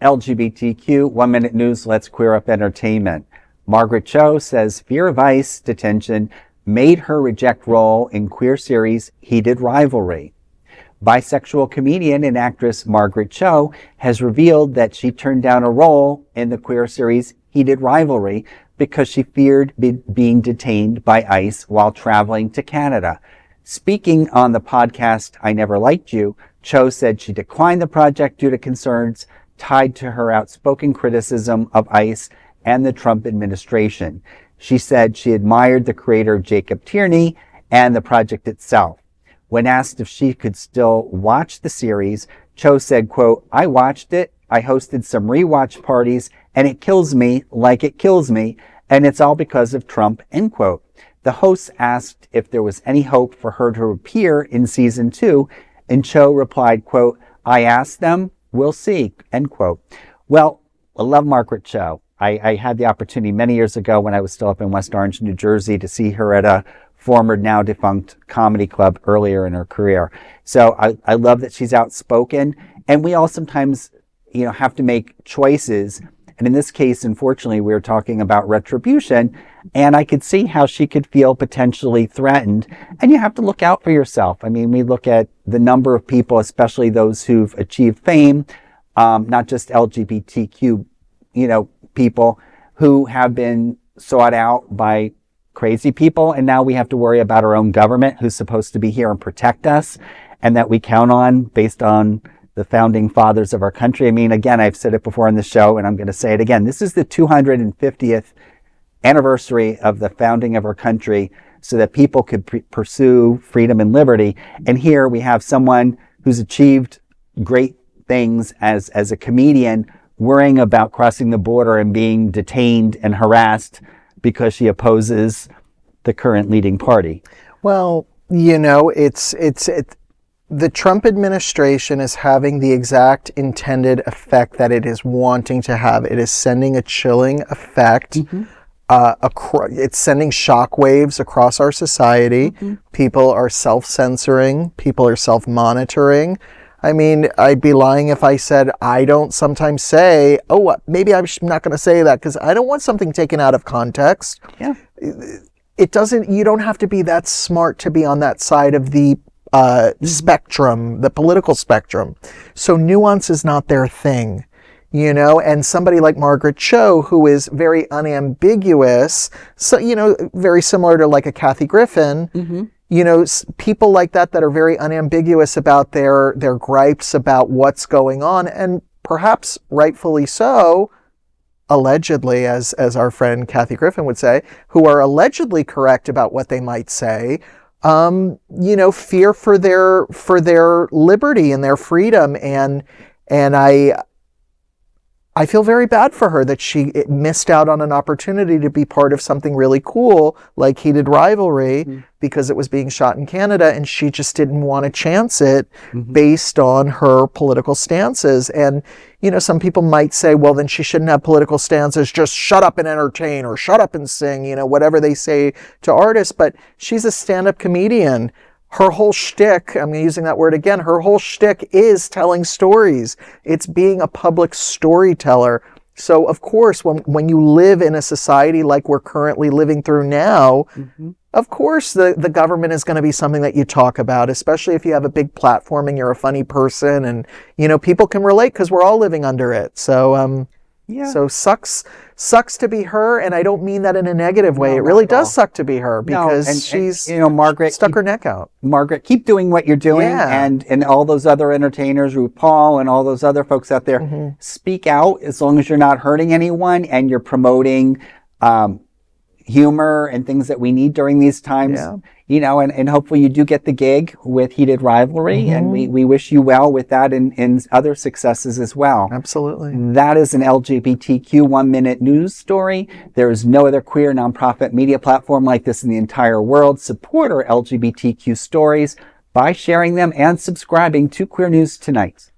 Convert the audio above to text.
LGBTQ 1 Minute News, Let's Queer Up Entertainment. Margaret Cho says fear of ICE detention made her reject role in queer series Heated Rivalry. Bisexual comedian and actress Margaret Cho has revealed that she turned down a role in the queer series Heated Rivalry because she feared being detained by ICE while traveling to Canada. Speaking on the podcast I Never Liked You, Cho said she declined the project due to concerns tied to her outspoken criticism of ICE and the Trump administration. She said she admired the creator Jacob Tierney and the project itself. When asked if she could still watch the series, Cho said, quote, "I watched it. I hosted some rewatch parties, and it kills me like it kills me, and it's all because of Trump," end quote. The hosts asked if there was any hope for her to appear in season 2, and Cho replied, quote, "I asked them, we'll see," end quote. Well, I love Margaret Cho. I had the opportunity many years ago when I was still up in West Orange, New Jersey, to see her at a former, now defunct comedy club earlier in her career. So I love that she's outspoken, and we all sometimes, have to make choices. And in this case, unfortunately, we were talking about retribution, and I could see how she could feel potentially threatened. And you have to look out for yourself. I mean, we look at the number of people, especially those who've achieved fame, not just LGBTQ, people who have been sought out by crazy people. And now we have to worry about our own government, who's supposed to be here and protect us, and that we count on based on the founding fathers of our country. I mean, again, I've said it before on the show, and I'm going to say it again. This is the 250th anniversary of the founding of our country so that people could pursue freedom and liberty. And here we have someone who's achieved great things as a comedian, worrying about crossing the border and being detained and harassed because she opposes the current leading party. Well, the Trump administration is having the exact intended effect that it is wanting to have. It is sending a chilling effect. Mm-hmm. It's sending shockwaves across our society. Mm-hmm. People are self-censoring. People are self-monitoring. I mean, I'd be lying if I said I don't sometimes say, maybe I'm not going to say that because I don't want something taken out of context. Yeah. You don't have to be that smart to be on that side of the spectrum, the political spectrum. So nuance is not their thing, and somebody like Margaret Cho, who is very unambiguous, so, very similar to like a Kathy Griffin, mm-hmm. People like that are very unambiguous about their gripes about what's going on, and perhaps rightfully so, allegedly, as our friend Kathy Griffin would say, who are allegedly correct about what they might say, fear for their liberty and their freedom. And I feel very bad for her that she missed out on an opportunity to be part of something really cool like Heated Rivalry because it was being shot in Canada, and she just didn't want to chance it based on her political stances. And, some people might say, well, then she shouldn't have political stances, just shut up and entertain or shut up and sing, whatever they say to artists. But she's a stand-up comedian. Her whole shtick, I'm using that word again, her whole shtick is telling stories. It's being a public storyteller. So, of course, when you live in a society like we're currently living through now, of course the government is going to be something that you talk about, especially if you have a big platform and you're a funny person, and, people can relate because we're all living under it. So, So sucks to be her, and I don't mean that in a negative way. It really does suck to be her because she's Margaret stuck her neck out. Margaret, keep doing what you're doing, and all those other entertainers, RuPaul and all those other folks out there, speak out as long as you're not hurting anyone and you're promoting humor and things that we need during these times. And hopefully you do get the gig with Heated Rivalry, and we wish you well with that and other successes as well. Absolutely. That is an LGBTQ 1 Minute news story. There is no other queer nonprofit media platform like this in the entire world. Support our LGBTQ stories by sharing them and subscribing to Queer News Tonight.